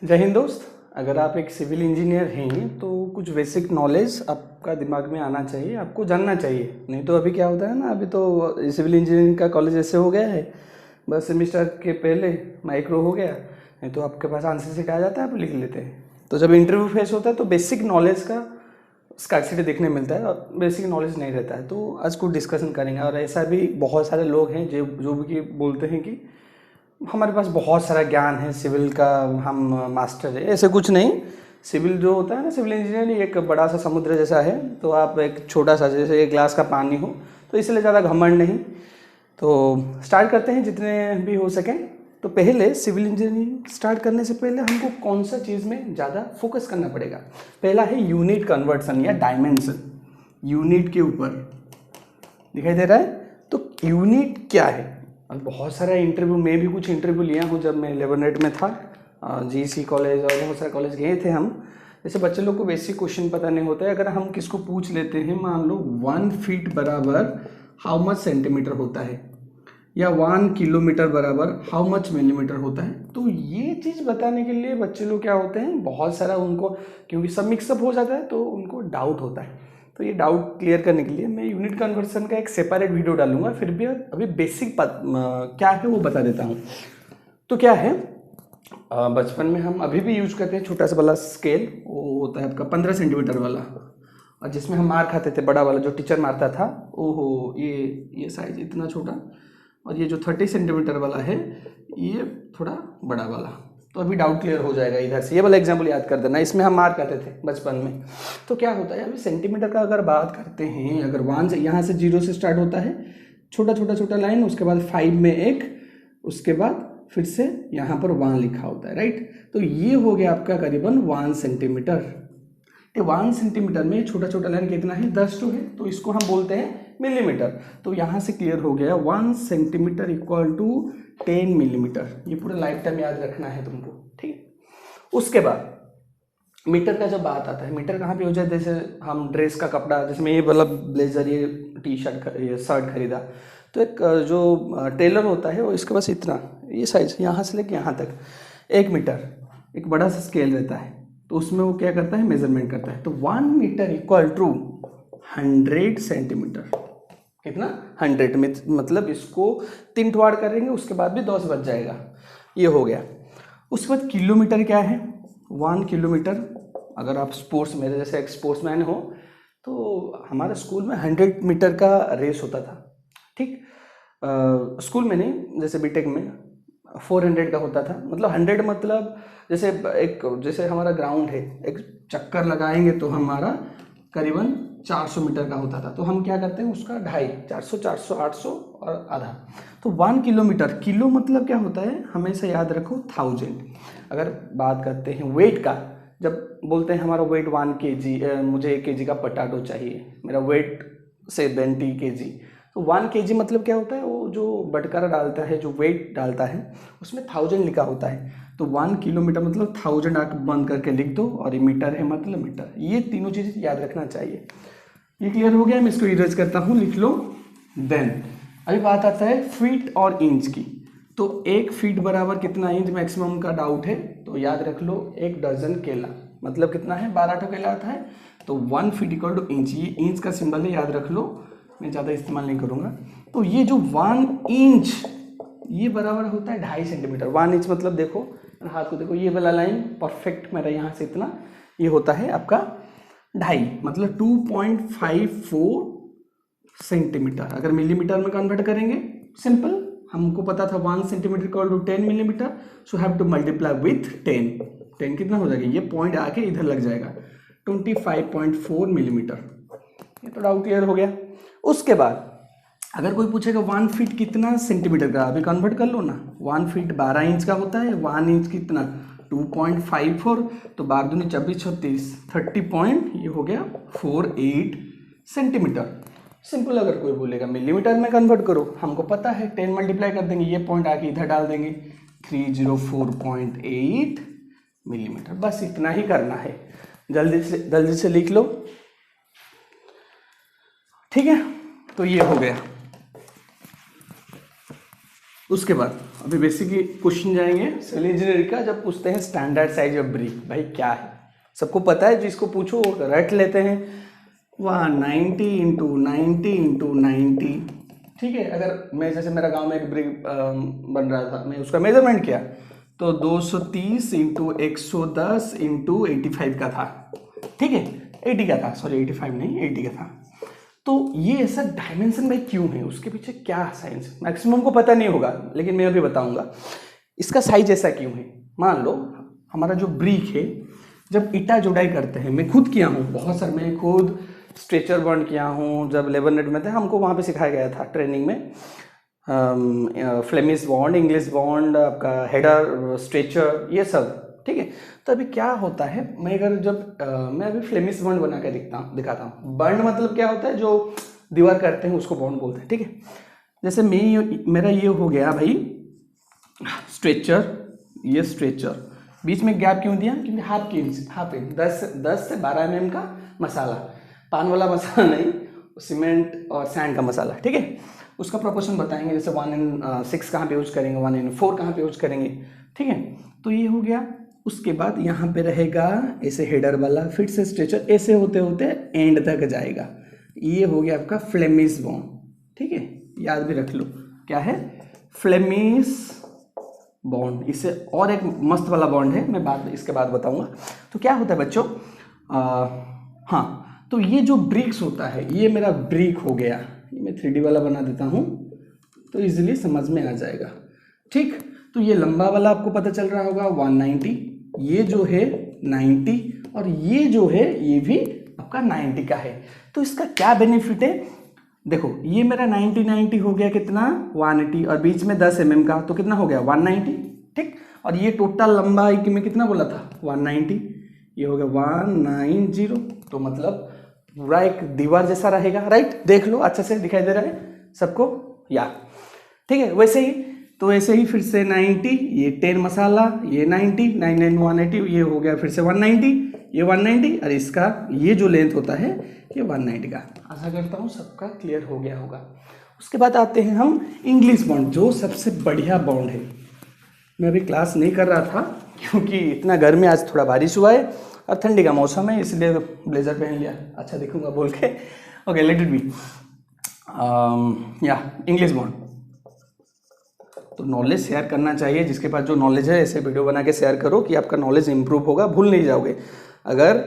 जय हिंद दोस्त। अगर आप एक सिविल इंजीनियर हैं तो कुछ बेसिक नॉलेज आपका दिमाग में आना चाहिए, आपको जानना चाहिए। नहीं तो अभी क्या होता है ना, अभी तो सिविल इंजीनियरिंग का कॉलेज ऐसे हो गया है, बस सेमिस्टर के पहले माइक्रो हो गया, नहीं तो आपके पास आंसर शीट आ जाता है, आप लिख लेते हैं। तो जब इंटरव्यू फेस होता है तो बेसिक नॉलेज का स्कार्सिटी देखने मिलता है और बेसिक नॉलेज नहीं रहता है। तो आज कुछ डिस्कशन करेंगे। और ऐसा भी बहुत सारे लोग हैं जो भी बोलते हैं कि हमारे पास बहुत सारा ज्ञान है, सिविल का हम मास्टर है। ऐसे कुछ नहीं। सिविल जो होता है ना, सिविल इंजीनियरिंग एक बड़ा सा समुद्र जैसा है। तो आप एक छोटा सा, जैसे एक ग्लास का पानी हो, तो इसलिए ज़्यादा घमंड नहीं। तो स्टार्ट करते हैं जितने भी हो सकें। तो पहले सिविल इंजीनियरिंग स्टार्ट करने से पहले हमको कौन सा चीज़ में ज़्यादा फोकस करना पड़ेगा। पहला है यूनिट कन्वर्सन या डायमेंशन। यूनिट के ऊपर दिखाई दे रहा है। तो यूनिट क्या है, और बहुत सारा इंटरव्यू, मैं भी कुछ इंटरव्यू लिया हूँ जब मैं 11 में था। GC कॉलेज और बहुत सारे कॉलेज गए थे हम। जैसे बच्चे लोग को बेसिक क्वेश्चन पता नहीं होता है। अगर हम किसको पूछ लेते हैं, मान लो 1 फीट बराबर हाउ मच सेंटीमीटर होता है, या 1 किलोमीटर बराबर हाउ मच मिलीमीटर होता है, तो ये चीज़ बताने के लिए बच्चे लोग क्या होते हैं, बहुत सारा उनको, क्योंकि सब मिक्सअप हो जाता है तो उनको डाउट होता है। तो ये डाउट क्लियर करने के लिए मैं यूनिट कन्वर्सन का एक सेपरेट वीडियो डालूंगा। फिर भी अभी बेसिक क्या है वो बता देता हूँ। तो क्या है, बचपन में हम अभी भी यूज करते हैं छोटा सा वाला स्केल, वो होता है आपका 15 सेंटीमीटर वाला, और जिसमें हम मार खाते थे, बड़ा वाला जो टीचर मारता था। ओहो, ये साइज इतना छोटा, और ये जो 30 सेंटीमीटर वाला है ये थोड़ा बड़ा वाला। तो अभी डाउट क्लियर हो जाएगा इधर से। ये वाला एग्जाम्पल याद कर देना, इसमें हम मार करते थे बचपन में। तो क्या होता है, अभी सेंटीमीटर का अगर बात करते हैं, अगर 1 से, यहाँ से 0 से स्टार्ट होता है, छोटा छोटा छोटा लाइन, उसके बाद 5 में एक, उसके बाद फिर से यहाँ पर 1 लिखा होता है, राइट। तो ये हो गया आपका करीबन 1 सेंटीमीटर। 1 सेंटीमीटर में छोटा छोटा लाइन कितना है, 10 टू है, तो इसको हम बोलते हैं मिलीमीटर। तो यहाँ से क्लियर हो गया 1 सेंटीमीटर इक्वल टू 10 मिलीमीटर। ये पूरा लाइफ टाइम याद रखना है तुमको, ठीक है। उसके बाद मीटर का जब बात आता है, मीटर कहाँ पे हो जाए, जैसे हम ड्रेस का कपड़ा, जिसमें ये वाला ब्लेजर, ये टी शर्ट, ये शर्ट खरीदा, तो एक जो टेलर होता है वो इसके पास इतना, ये साइज यहाँ से लेके यहाँ तक 1 मीटर, एक बड़ा सा स्केल रहता है। तो उसमें वो क्या करता है, मेजरमेंट करता है। तो 1 मीटर इक्वल टू 100 सेंटीमीटर। कितना, 100 में, मतलब इसको 3 ठोड़ करेंगे, उसके बाद भी 10 बच जाएगा। ये हो गया। उसके बाद किलोमीटर क्या है, 1 किलोमीटर। अगर आप स्पोर्ट्स, मेरे जैसे एक स्पोर्ट्समैन हो, तो हमारे स्कूल में 100 मीटर का रेस होता था, ठीक। स्कूल में नहीं, जैसे बीटेक में 400 का होता था। मतलब 100 मतलब जैसे एक, जैसे हमारा ग्राउंड है, एक चक्कर लगाएंगे तो हमारा करीबन 400 मीटर का होता था। तो हम क्या करते हैं, उसका 2.5, 400, 400, 800 और आधा। तो 1 किलोमीटर, किलो मतलब क्या होता है, हमेशा याद रखो 1000। अगर बात करते हैं वेट का, जब बोलते हैं हमारा वेट 1 kg, मुझे 1 kg का पोटैटो चाहिए, मेरा वेट से 20 kg, तो 1 kg मतलब क्या होता है, वो जो बटकारा डालता है, जो वेट डालता है, उसमें 1000 लिखा होता है। तो 1 किलोमीटर मतलब 1000 आप बंद करके लिख दो, और ये मीटर है मतलब मीटर। ये तीनों चीज़ याद रखना चाहिए। ये क्लियर हो गया, मैं इसको इरेज करता हूँ, लिख लो। देन अभी बात आता है फीट और इंच की। तो 1 फीट बराबर कितना इंच मैक्सिमम का डाउट है, तो याद रख लो 1 डजन केला, मतलब कितना है, 12 ठो केला आता है। तो 1 फीट इक्वल टू इंच, ये इंच का सिंबल है, याद रख लो, मैं ज़्यादा इस्तेमाल नहीं करूँगा। तो ये जो 1 इंच, ये बराबर होता है 2.5 सेंटीमीटर। 1 इंच मतलब देखो, हाथ को देखो, ये वाला लाइन परफेक्ट मेरा यहाँ से इतना, ये होता है आपका 2.5, मतलब 2.54 सेंटीमीटर। अगर मिलीमीटर में कन्वर्ट करेंगे, सिंपल, हमको पता था 1 centimetre equal to 10 millimetre, so have to multiply with 10। 10 कितना हो जाएगा, ये पॉइंट आके इधर लग जाएगा, 25.4 मिलीमीटर। ये तो डाउट क्लियर हो गया। उसके बाद अगर कोई पूछेगा 1 फीट कितना सेंटीमीटर का, अभी कन्वर्ट कर लो ना। 1 फीट 12 इंच का होता है, 1 इंच कितना, 2.54, तो 12 दूनी 24, 36, 30 पॉइंट, ये हो गया 48 सेंटीमीटर। सिंपल। अगर कोई बोलेगा मिलीमीटर में कन्वर्ट करो, हमको पता है 10 मल्टीप्लाई कर देंगे, ये पॉइंट आके इधर डाल देंगे, 304.8 मिलीमीटर। बस इतना ही करना है, जल्दी से लिख लो, ठीक है। तो ये हो गया। उसके बाद अभी बेसिक क्वेश्चन जाएंगे सिविल इंजीनियरिंग का। जब पूछते हैं स्टैंडर्ड साइज ऑफ ब्रिक, भाई क्या है सबको पता है, जिसको पूछो वो रट लेते हैं। 190 इंटू 90 इंटू 90, ठीक है। अगर मैं जैसे मेरा गांव में एक ब्रिक बन रहा था, मैं उसका मेजरमेंट किया तो 230 इंटू 110 इंटू 85 का था, ठीक है। 80 का था, सॉरी 85 नहीं 80 का था। तो ये ऐसा डायमेंशन भाई क्यों है, उसके पीछे क्या साइंस, मैक्सिमम को पता नहीं होगा लेकिन मैं अभी बताऊंगा इसका साइज ऐसा क्यों है। मान लो हमारा जो ब्रिक है, जब ईटा जुड़ाई करते हैं, मैं खुद किया हूँ बहुत सारे, मैं खुद स्ट्रेचर बॉन्ड किया हूँ। जब लेबर नेट में थे हमको वहाँ पे सिखाया गया था ट्रेनिंग में, फ्लेमिश बॉन्ड, इंग्लिश बॉन्ड, आपका हेडर स्ट्रेचर, ये सब, ठीक है। तो अभी क्या होता है, मैं अभी फ्लेमिश बॉन्ड बना के दिखाता हूँ। बॉन्ड मतलब क्या होता है, जो दीवार करते हैं उसको बॉन्ड बोलते हैं, ठीक है। जैसे मेरा ये हो गया भाई स्ट्रेचर, ये स्ट्रेचर, बीच में गैप क्यों दिया, क्योंकि हाफ इंच 10 से 12 mm का मसाला, पान वाला मसाला नहीं, सीमेंट और सैंड का मसाला, ठीक है। उसका प्रोपोर्शन बताएंगे, जैसे 1:6 कहाँ पे यूज करेंगे, 1:4 कहाँ पे यूज करेंगे, ठीक है। तो ये हो गया। उसके बाद यहाँ पे रहेगा ऐसे हेडर वाला, फिर से स्ट्रेचर, ऐसे होते होते एंड तक जाएगा। ये हो गया आपका फ्लेमिश बॉन्ड, ठीक है, याद भी रख लो क्या है, फ्लेमिश बॉन्ड। इससे और एक मस्त वाला बॉन्ड है, मैं इसके बाद बताऊंगा। तो क्या होता है बच्चों, हाँ, तो ये जो ब्रिक्स होता है, ये मेरा ब्रिक हो गया, ये मैं 3D वाला बना देता हूँ तो इजीली समझ में आ जाएगा, ठीक। तो ये लंबा वाला आपको पता चल रहा होगा 190, ये जो है 90, और ये जो है ये भी आपका 90 का है। तो इसका क्या बेनिफिट है, देखो ये मेरा 90 हो गया कितना 180, और बीच में 10 mm का, तो कितना हो गया 190, ठीक। और ये टोटल लंबाई कि मैं कितना बोला था 190, ये हो गया 190, तो मतलब पूरा एक दीवार जैसा रहेगा, राइट। देख लो अच्छे से दिखाई दे रहा है सबको, या ठीक है। वैसे ही फिर से 90, ये 10 मसाला, ये 90, 99 180, ये हो गया फिर से 190, ये 190, और इसका ये जो लेंथ होता है ये 190 का। आशा करता हूँ सबका क्लियर हो गया होगा। उसके बाद आते हैं हम इंग्लिश बॉन्ड, जो सबसे बढ़िया बॉन्ड है। मैं अभी क्लास नहीं कर रहा था क्योंकि इतना गर्मी, आज थोड़ा बारिश हुआ है और ठंडी का मौसम है, इसलिए ब्लेजर पहन लिया, अच्छा दिखूंगा बोल के। Okay, let it be. या इंग्लिश बॉन्ड, तो नॉलेज शेयर करना चाहिए, जिसके पास जो नॉलेज है ऐसे वीडियो बना के शेयर करो कि आपका नॉलेज इंप्रूव होगा, भूल नहीं जाओगे। अगर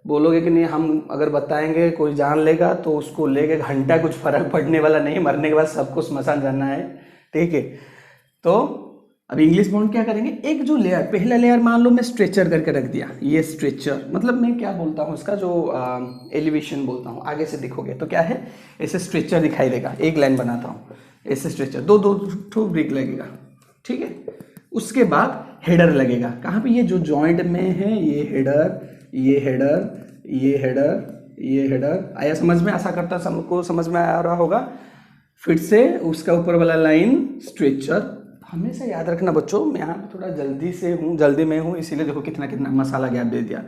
बोलोगे कि नहीं हम अगर बताएंगे कोई जान लेगा, तो उसको लेके घंटा कुछ फर्क पड़ने वाला नहीं, मरने के बाद सबको स्मशान जाना है, ठीक है। तो अब इंग्लिश बॉन्ड क्या करेंगे, एक जो लेयर, पहला लेयर मान लो मैं स्ट्रेचर करके रख दिया, ये स्ट्रेचर मतलब मैं क्या बोलता हूँ इसका जो एलिवेशन बोलता हूँ, आगे से देखोगे तो क्या है, ऐसे स्ट्रेचर दिखाई देगा, एक लाइन बनाता हूँ ऐसे स्ट्रेचर, दो ठो ब्रिक लगेगा, ठीक है। उसके बाद हेडर लगेगा, कहाँ पे, ये जो जॉइंट में है, ये हेडर, ये हेडर, ये हेडर, ये हेडर, आया समझ में, आशा करता सबको समझ में आ रहा होगा। फिर से उसका ऊपर वाला लाइन स्ट्रेचर। हमेशा याद रखना बच्चों, मैं यहाँ पे थोड़ा जल्दी में हूँ, इसीलिए देखो कितना कितना मसाला गैप दे दिया।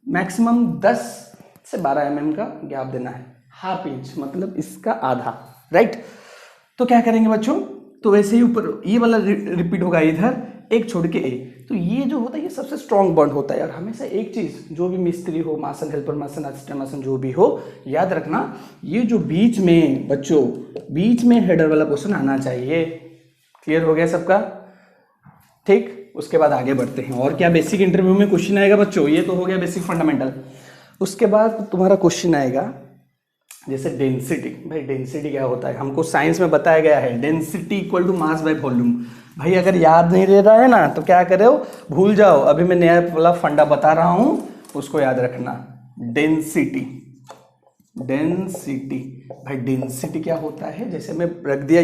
मैक्सिमम 10 से 12 mm का गैप देना है, हाफ इंच मतलब इसका आधा, राइट। तो क्या करेंगे बच्चों, तो वैसे ही ऊपर ये वाला रिपीट होगा, इधर एक छोड़ के ए। तो ये जो होता है ये सबसे स्ट्रॉन्ग बॉन्ड होता है। और हमेशा एक चीज, जो भी मिस्त्री हो, मासन, हेल्पर मासन, असिस्टेंट मासन, जो भी हो, याद रखना ये जो बीच में बच्चों, बीच में हेडर वाला पोर्शन आना चाहिए। क्लियर हो गया सबका, ठीक। उसके बाद आगे बढ़ते हैं, और क्या बेसिक इंटरव्यू में क्वेश्चन आएगा बच्चों, ये तो हो गया बेसिक फंडामेंटल। उसके बाद तुम्हारा क्वेश्चन आएगा जैसे डेंसिटी। भाई डेंसिटी क्या होता है, हमको साइंस में बताया गया है, density equal to mass by volume. भाई अगर याद नहीं रह रहा है ना तो क्या करो, भूल जाओ, अभी मैं नया वाला फंडा बता रहा हूं, उसको याद रखना। डेंसिटी, भाई डेंसिटी क्या होता है, जैसे मैं रख दिया